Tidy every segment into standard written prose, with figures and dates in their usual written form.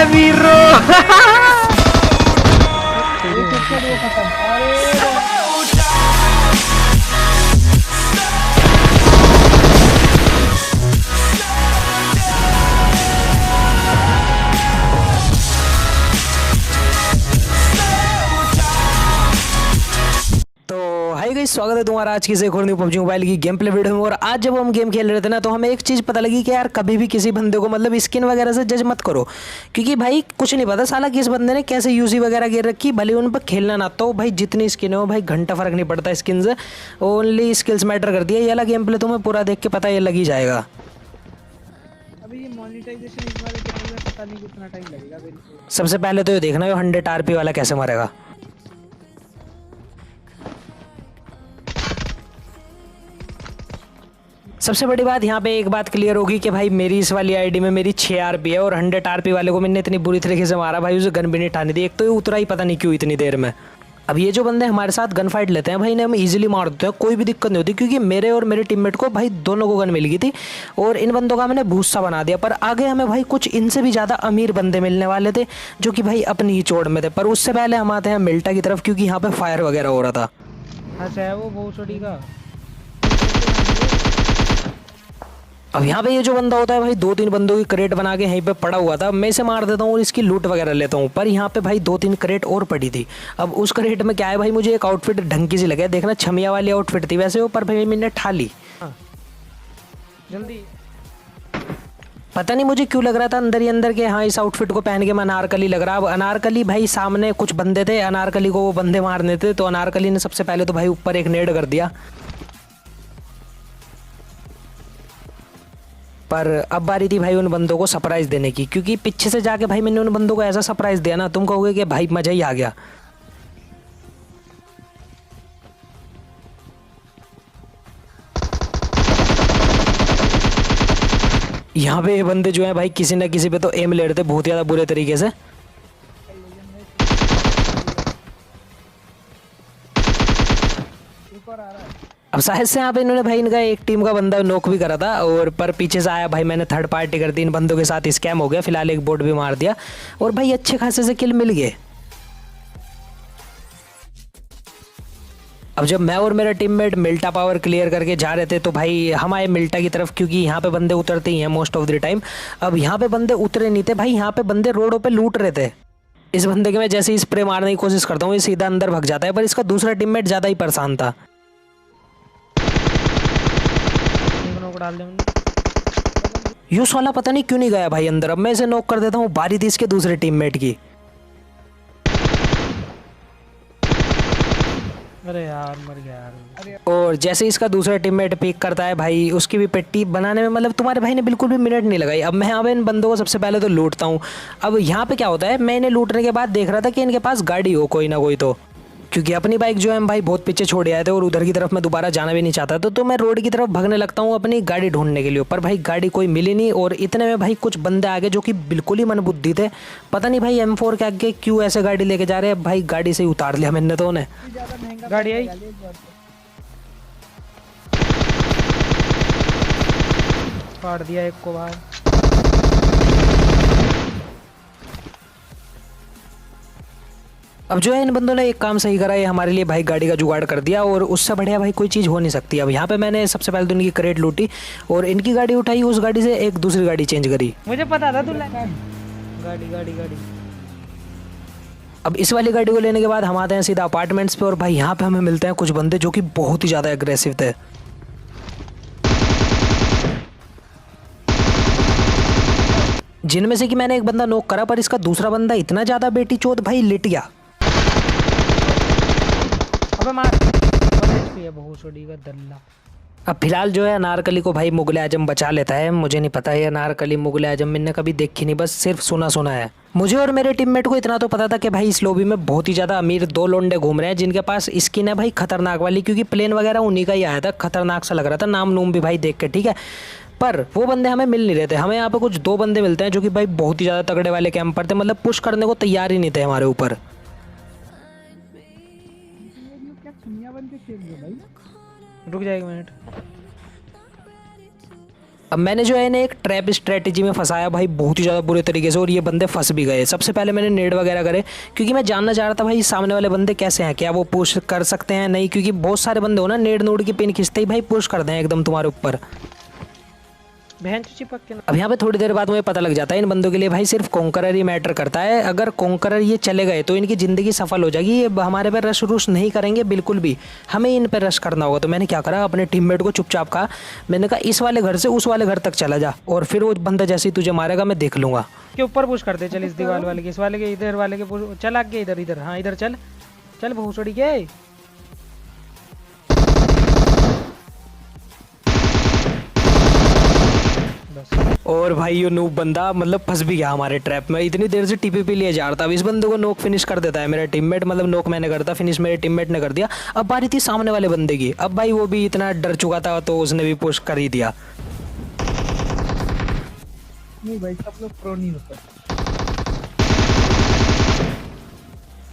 वीरो। Hi guys, स्वागत है तुम्हारा आज की एक और न्यू पबजी मोबाइल की गेम प्ले वीडियो में। और आज जब हम गेम खेल रहे थे ना, तो हमें एक चीज़ पता लगी कि यार कभी भी किसी बंदे को मतलब स्किन वगैरह से जज मत करो, क्योंकि भाई कुछ नहीं पता साला किस बंदे ने कैसे यूसी वगैरह गिर रखी। भले उन पर खेलना ना तो भाई जितनी स्किन हो भाई घंटा फर्क नहीं पड़ता स्किन से, ओनली स्किल्स मैटर करती है। ये वाला गेम प्ले तुम्हें पूरा देख के पता ये लग ही जाएगा। अभी ये मोनेटाइजेशन इस बार क्या होगा पता नहीं, कितना टाइम लगेगा बिल्कुल। सबसे पहले तो ये देखना ये 100 आरपी वाला कैसे मरेगा। सबसे बड़ी बात यहाँ पे एक बात क्लियर होगी कि भाई मेरी इस वाली आईडी में मेरी 6 आरपी है, और 100 आरपी वाले को मैंने इतनी बुरी तरीके से मारा भाई, उसे गन भी नहीं ठानी दी। एक तो ये उतरा ही पता नहीं क्यों इतनी देर में। अब ये जो बंदे हमारे साथ गन फाइट लेते हैं भाई, इन्हें हम इजीली मार देते हैं, कोई भी दिक्कत नहीं होती, क्योंकि मेरे और मेरे टीममेट को भाई दोनों को गन मिल गई थी और इन बंदों का मैंने भूसा बना दिया। पर आगे हमें भाई कुछ इनसे भी ज़्यादा अमीर बंदे मिलने वाले थे जो कि भाई अपनी ही चोट में थे। पर उससे पहले हम आते हैं मिल्टा की तरफ, क्योंकि यहाँ पे फायर वगैरह हो रहा था। अच्छा है वो बहुत छोटी का। अब यहाँ पे ये जो बंदा होता है भाई 2-3 बंदों की क्रेट बना के यहीं पे पड़ा हुआ था, मैं इसे मार देता हूँ और इसकी लूट वगैरह लेता हूँ। पर यहाँ पे भाई 2-3 क्रेट और पड़ी थी। अब उस क्रेट में क्या है भाई, मुझे एक आउटफिट ढंग की सी लगे, देखना छमिया वाली आउटफिट थी वैसे वो, पर भाई मैंने ठा ली। जल्दी पता नहीं मुझे क्यों लग रहा था अंदर ही अंदर के हाँ इस आउटफिट को पहन के मैं अनारकली लग रहा। अब अनारकली भाई सामने कुछ बंदे थे, अनारकली को वो बंदे मारने थे, तो अनारकली ने सबसे पहले तो भाई ऊपर एक नेड कर दिया। पर अब बारी थी भाई उन बंदों को सरप्राइज देने की, क्योंकि पीछे से जाके भाई मैंने उन बंदों को ऐसा सरप्राइज दिया ना, तुम कहोगे कि भाई मजा ही आ गया। यहाँ पे ये बंदे जो हैं भाई किसी न किसी पे तो एम ले रहे थे बहुत ज़्यादा बुरे तरीके से। ऊपर आ रहा है। अब शायद से यहाँ पे इन्होंने भाई इनका एक टीम का बंदा नॉक भी करा था, और पर पीछे से आया भाई, मैंने थर्ड पार्टी कर दी, इन बंदों के साथ स्कैम हो गया। फिलहाल एक बोट भी मार दिया और भाई अच्छे खासे से किल मिल गए। अब जब मैं और मेरा टीममेट मिल्टा पावर क्लियर करके जा रहे थे, तो भाई हम आए मिल्टा की तरफ, क्योंकि यहाँ पे बंदे उतरते ही हैं मोस्ट ऑफ द टाइम। अब यहाँ पे बंदे उतरे नहीं थे भाई, यहाँ पे बंदे रोडों पे लूट रहे थे। इस बंदे के मैं जैसे ही स्प्रे मारने की कोशिश करता हूँ ये सीधा अंदर भाग जाता है, पर इसका दूसरा टीममेट ज़्यादा ही परेशान था। डाल दे यूस वाला पता नहीं क्यों नहीं गया भाई अंदर। अब मैं इसे नॉक कर देता हूँ, बारी थी इसके दूसरे टीममेट की। अरे यार मर गया यार। और जैसे इसका दूसरा टीममेट पिक करता है भाई, उसकी भी पेट्टी बनाने में मतलब तुम्हारे भाई ने बिल्कुल भी मिनट नहीं लगाई। अब मैं यहाँ पे इन बंदों को सबसे पहले तो लूटता हूँ। अब यहाँ पे क्या होता है, मैं इन्हें लूटने के बाद देख रहा था कि इनके पास गाड़ी हो कोई ना कोई, तो क्योंकि अपनी बाइक जो है हम भाई बहुत पीछे छोड़ आए थे और उधर की तरफ मैं दोबारा जाना भी नहीं चाहता था, तो मैं रोड की तरफ भागने लगता हूँ अपनी गाड़ी ढूंढने के लिए। पर भाई गाड़ी कोई मिली नहीं, और इतने में भाई कुछ बंदे आ गए जो कि बिल्कुल ही मनबुद्धि थे। पता नहीं भाई M4 के आगे क्यों ऐसे गाड़ी लेके जा रहे हैं भाई, गाड़ी से ही उतार लिया मैंने तो उन्हें। गाड़ी आई, काट दिया एक को बाहर। अब जो है इन बंदों ने एक काम सही करा, ये हमारे लिए भाई गाड़ी का जुगाड़ कर दिया, और उससे बढ़िया भाई कोई चीज़ हो नहीं सकती। अब यहाँ पे मैंने सबसे पहले तो इनकी क्रेट लूटी और इनकी गाड़ी उठाई, उस गाड़ी से एक दूसरी गाड़ी चेंज करी। मुझे पता था तू गाड़ी गाड़ी गाड़ी। अब इस वाली गाड़ी को लेने के बाद हम आते हैं सीधा अपार्टमेंट्स पे, और भाई यहाँ पे हमें मिलते हैं कुछ बंदे जो कि बहुत ही ज़्यादा एग्रेसिव थे। जिनमें से कि मैंने एक बंदा नॉक करा, पर इसका दूसरा बंदा इतना ज़्यादा बेटी चोद भाई लिट गया। अबे मार, बहुत छोटी का दल्ला। अब फिलहाल जो है अनारकली को भाई मुगल आजम बचा लेता है। मुझे नहीं पता है अनारकली मुगल आजम मैंने कभी देखी नहीं, बस सिर्फ सुना सुना है। मुझे और मेरे टीममेट को इतना तो पता था कि भाई इस लॉबी में बहुत ही ज़्यादा अमीर 2 लोंडे घूम रहे हैं जिनके पास स्किन है भाई खतरनाक वाली, क्योंकि प्लेन वगैरह उन्हीं का ही आया था, खतरनाक सा लग रहा था नाम नूम भी भाई देख के, ठीक है। पर वो बंदे हमें मिल नहीं रहे थे। हमें यहाँ पे कुछ 2 बंदे मिलते हैं जो कि भाई बहुत ही ज़्यादा तगड़े वाले कैंपर थे, मतलब पुश करने को तैयार ही नहीं थे हमारे ऊपर। रुक जाए एक मिनट। अब मैंने जो है इन्हें एक ट्रैप स्ट्रेटेजी में फंसाया भाई बहुत ही ज़्यादा बुरे तरीके से, और ये बंदे फंस भी गए। सबसे पहले मैंने नेड वगैरह करे, क्योंकि मैं जानना चाह रहा था भाई सामने वाले बंदे कैसे हैं, क्या वो पुश कर सकते हैं नहीं, क्योंकि बहुत सारे बंदे हो ना नेड नोड की पिन खींचते ही भाई पुश कर दें एकदम तुम्हारे ऊपर। बहन चिपक के ना। अब यहाँ पे थोड़ी देर बाद मुझे पता लग जाता है इन बंदों के लिए भाई सिर्फ कॉन्करर ही मैटर करता है। अगर कॉन्करर ये चले गए तो इनकी ज़िंदगी सफल हो जाएगी, ये हमारे पे रश रुश नहीं करेंगे बिल्कुल भी, हमें इन पे रश करना होगा। तो मैंने क्या करा, अपने टीममेट को चुपचाप कहा, मैंने कहा इस वाले घर से उस वाले घर तक चला जा, और फिर वो बंदा जैसे ही तुझे मारेगा मैं देख लूँगा। के ऊपर पुश करते चल, इस दीवार वाले के, इस वाले के, इधर वाले के push- चल आगे इधर इधर, हाँ इधर चल चल भूसड़ी के। और भाई ये नूब बंदा मतलब फंस भी गया हमारे ट्रैप में, इतनी देर से टीपीपी लिए जा रहा था। अब इस बंदे को नोक फिनिश कर देता है मेरा टीममेट, मतलब नोक मैंने करता, फिनिश मेरे टीममेट ने कर दिया। अब बारी थी सामने वाले बंदे की, अब भाई वो भी इतना डर चुका था तो उसने भी पुश कर ही दिया। नहीं भाई सब लोग प्रो नहीं होते,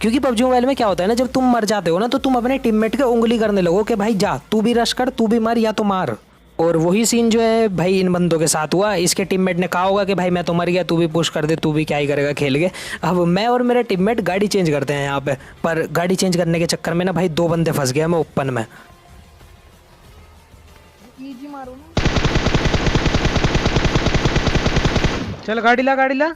क्योंकि पबजी मोबाइल में क्या होता है ना, जब तुम मर जाते हो ना तो तुम अपने टीममेट के उंगली करने लगो कि भाई जा तू भी रश कर, तू भी मर या तो मार। और वही सीन जो है भाई इन बंदों के साथ हुआ। इसके टीममेट ने कहा होगा कि भाई मैं तो मर गया, तू भी पुश कर दे, तू भी क्या ही करेगा खेल के। अब मैं और मेरे टीममेट गाड़ी चेंज करते हैं यहाँ पे, पर गाड़ी चेंज करने के चक्कर में ना भाई दो बंदे फंस गए मैं ओपन में। इजी मारो ना। चल गाड़ी ला गाड़ी ला।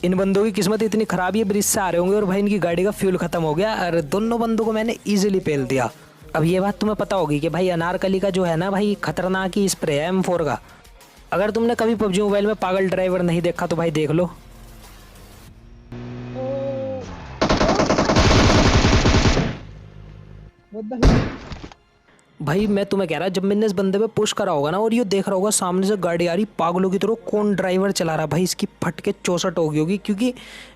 इन बंदों की किस्मत इतनी खराब है, ब्रिज से आ रहे होंगे और भाई इनकी गाड़ी का फ्यूल खत्म हो गया और दोनों बंदों को मैंने इजीली पेल दिया। अब ये बात तुम्हें पता होगी कि भाई अनारकली का जो है ना भाई खतरनाक ही स्प्रे है M4 का। अगर तुमने कभी पबजी मोबाइल में पागल ड्राइवर नहीं देखा तो भाई देख लो। भाई मैं तुम्हें कह रहा, जब मैंने इस बंदे पे पुश करा होगा ना और ये देख रहा होगा सामने से गाड़ी आ रही पागलों की तरह, कौन ड्राइवर चला रहा भाई, इसकी फट के 64 हो गई होगी, क्योंकि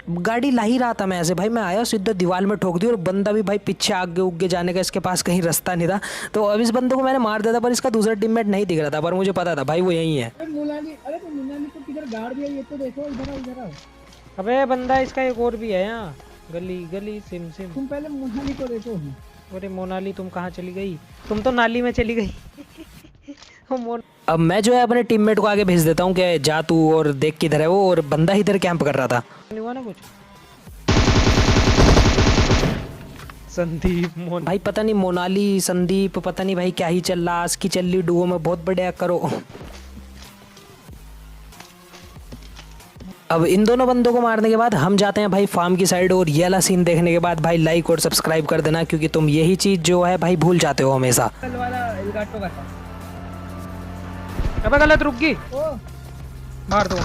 गाड़ी ला ही रहा था मैं ऐसे। भाई मैं आया सीधा दीवार में ठोक दी और बंदा भी भाई पीछे आगे उगे जाने का इसके पास कहीं रास्ता नहीं था। तो अब इस बंदे को मैंने मार दिया था, पर इसका दूसरा टीममेट नहीं दिख रहा था, पर मुझे पता था भाई वो यही है। अरे तो मुन्नानी को किधर गाड़ दिया, ये तो देखो इधर इधर। अबे बंदा इसका एक और भी है यहाँ, गली गली सिम सिम। तुम पहले मुन्नानी को देखो। अरे मोनाली तुम कहाँ चली गई, तुम तो नाली में चली गई। अब मैं जो है अपने टीममेट को आगे भेज देता हूँ कि जा तू और देख किधर है वो, और बंदा इधर कैंप कर रहा था। नहीं हुआ ना कुछ। संदीप भाई पता नहीं मोनाली संदीप पता नहीं भाई क्या ही चल रहा, आज की चल रही डुओ में, बहुत बढ़िया करो। अब इन दोनों बंदों को मारने के बाद हम जाते हैं भाई फार्म की साइड, और ये वाला सीन देखने के बाद भाई लाइक और सब्सक्राइब कर देना, क्योंकि तुम यही चीज जो है भाई भूल जाते हो हमेशा। अबे गलत रुक गई, मार दो।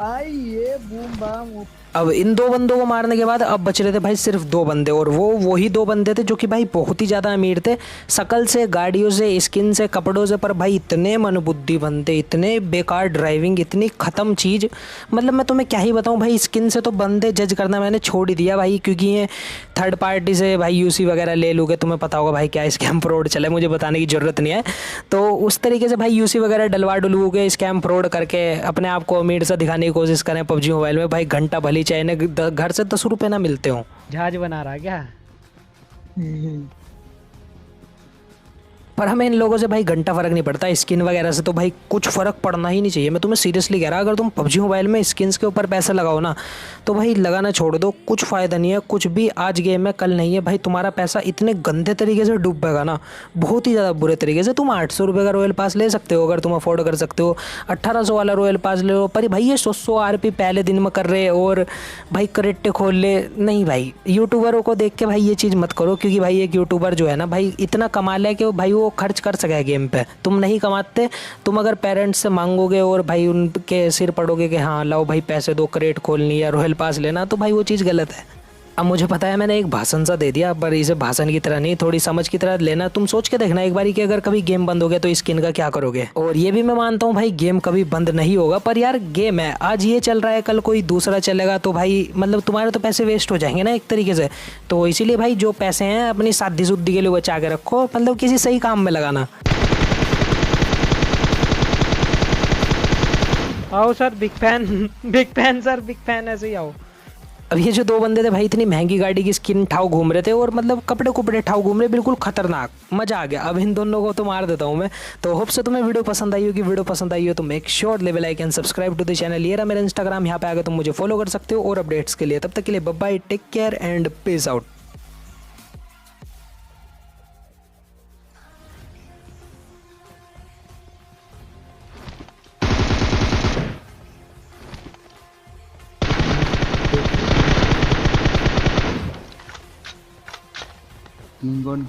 आई ये बूम बाम। अब इन दो बंदों को मारने के बाद अब बच रहे थे भाई सिर्फ दो बंदे, और वो वही दो बंदे थे जो कि भाई बहुत ही ज़्यादा अमीर थे, शकल से, गाड़ियों से, स्किन से, कपड़ों से, पर भाई इतने मनबुद्धि बनते, इतने बेकार ड्राइविंग, इतनी ख़त्म चीज़, मतलब मैं तुम्हें क्या ही बताऊं भाई। स्किन से तो बंदे जज करना मैंने छोड़ ही दिया भाई, क्योंकि ये थर्ड पार्टी से भाई यूसी वगैरह ले लूँगे, तुम्हें पता होगा भाई क्या स्कैम फ्रॉड चले, मुझे बताने की ज़रूरत नहीं है। तो उस तरीके से भाई यूसी वगैरह डलवा डुलवू के स्कैम फ्रॉड करके अपने आप को अमीर से दिखाने की कोशिश करें पबजी मोबाइल में। भाई घंटा भली चाहे घर से 10 रुपये ना मिलते हो। जहाज बना रहा क्या? पर हमें इन लोगों से भाई घंटा फर्क नहीं पड़ता, स्किन वगैरह से तो भाई कुछ फ़र्क पड़ना ही नहीं चाहिए। मैं तुम्हें सीरियसली कह रहा, अगर तुम पबजी मोबाइल में स्किन्स के ऊपर पैसा लगाओ ना तो भाई लगाना छोड़ दो, कुछ फ़ायदा नहीं है, कुछ भी आज गेम है कल नहीं है भाई। तुम्हारा पैसा इतने गंदे तरीके से डूबेगा ना, बहुत ही ज़्यादा बुरे तरीके से। तुम 800 रुपये का रॉयल पास ले सकते हो अगर तुम अफोर्ड कर सकते हो, 1800 वाला रॉयल पास ले लो, पर भाई ये 100 RP पहले दिन में कर रहे और भाई करेक्टे खोल ले, नहीं भाई। यूट्यूबरों को देख के भाई ये चीज़ मत करो, क्योंकि भाई एक यूट्यूबर जो है ना भाई इतना कमा ले कि भाई वो खर्च कर सके गेम पे, तुम नहीं कमाते। तुम अगर पेरेंट्स से मांगोगे और भाई उनके सिर पड़ोगे कि हाँ लाओ भाई पैसे दो, क्रेट खोलनी या रॉयल पास लेना, तो भाई वो चीज़ गलत है। अब मुझे पता है मैंने एक भाषण सा दे दिया, पर इसे भाषण की तरह नहीं, थोड़ी समझ की तरह लेना। तुम सोच के देखना एक बारी कि अगर कभी गेम बंद हो गया तो स्किन का क्या करोगे। और ये भी मैं मानता हूँ भाई गेम कभी बंद नहीं होगा, पर यार गेम है, आज ये चल रहा है कल कोई दूसरा चलेगा, तो भाई मतलब तुम्हारे तो पैसे वेस्ट हो जाएंगे ना एक तरीके से। तो इसीलिए भाई जो पैसे हैं अपनी शादी शुद्धि के लिए बचा के रखो, मतलब किसी सही काम में लगाना। आओ sir, big fan sir, big fan, ऐसे ही आओ। अब ये जो दो बंदे थे भाई इतनी महंगी गाड़ी की स्किन ठाव घूम रहे थे और मतलब कपड़े कुपड़े ठाव घूम रहे, बिल्कुल खतरनाक, मजा आ गया। अब इन दोनों को तो मार देता हूँ मैं। तो होप से तुम्हें वीडियो पसंद आई होगी। वीडियो पसंद आई हो तो make sure leave like and subscribe to the channel. ये रहा मेरा इंस्टाग्राम, यहाँ पे आगे तुम मुझे फॉलो कर सकते हो और अपडेट्स के लिए। तब तक के लिए bye bye, take care and peace out. Ningon